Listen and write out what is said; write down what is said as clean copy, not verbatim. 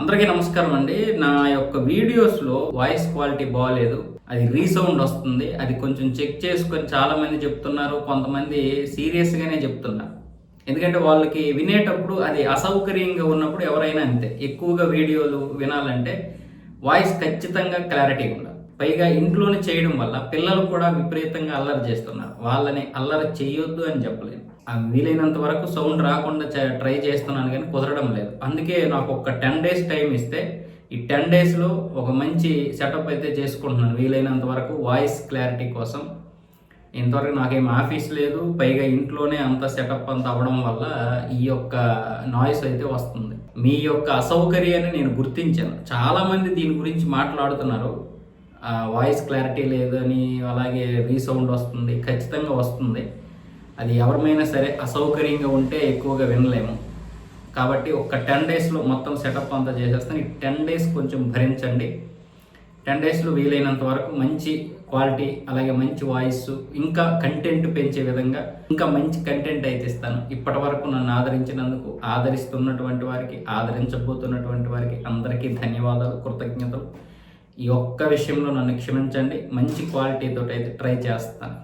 అందరికీ నమస్కారం అండి. నా యొక్క వీడియోస్లో వాయిస్ క్వాలిటీ బాగాలేదు, అది రీసౌండ్ వస్తుంది. అది కొంచెం చెక్ చేసుకొని చాలామంది చెప్తున్నారు, కొంతమంది సీరియస్గానే చెప్తున్నారు. ఎందుకంటే వాళ్ళకి వినేటప్పుడు అది అసౌకర్యంగా ఉన్నప్పుడు ఎవరైనా అంతే. ఎక్కువగా వీడియోలు వినాలంటే వాయిస్ ఖచ్చితంగా క్లారిటీ ఉండాలి. పైగా ఇంట్లోనే చేయడం వల్ల పిల్లలు కూడా విపరీతంగా అల్లరి చేస్తున్నారు. వాళ్ళని అల్లరి చేయొద్దు అని చెప్పలేను. వీలైనంత వరకు సౌండ్ రాకుండా ట్రై చేస్తున్నాను, కానీ కుదరడం లేదు. అందుకే నాకు ఒక 10 days టైం ఇస్తే ఈ 10 daysలో ఒక మంచి సెటప్ అయితే చేసుకుంటున్నాను వీలైనంత వరకు వాయిస్ క్లారిటీ కోసం. ఇంతవరకు నాకేం ఆఫీస్ లేదు, పైగా ఇంట్లోనే అంత సెటప్ అంతా అవ్వడం వల్ల ఈ యొక్క నాయిస్ అయితే వస్తుంది. మీ యొక్క అసౌకర్యాన్ని నేను గుర్తించాను. చాలామంది దీని గురించి మాట్లాడుతున్నారు, వాయిస్ క్లారిటీ లేదని, అలాగే రీసౌండ్ వస్తుంది. ఖచ్చితంగా వస్తుంది. అది ఎవరిమైనా సరే అసౌకర్యంగా ఉంటే ఎక్కువగా వినలేము. కాబట్టి ఒక 10 daysలో మొత్తం సెటప్ అంతా చేసేస్తాను. ఈ 10 days కొంచెం భరించండి. 10 daysలో వీలైనంత వరకు మంచి క్వాలిటీ, అలాగే మంచి వాయిస్, ఇంకా కంటెంట్ పెంచే విధంగా ఇంకా మంచి కంటెంట్ అయితే ఇస్తాను. ఇప్పటి వరకు నన్ను ఆదరించినందుకు, ఆదరిస్తున్నటువంటి వారికి, ఆదరించబోతున్నటువంటి వారికి అందరికీ ధన్యవాదాలు, కృతజ్ఞతలు. ఈ ఒక్క విషయంలో నన్ను క్షమించండి. మంచి క్వాలిటీతో అయితే ట్రై చేస్తాను.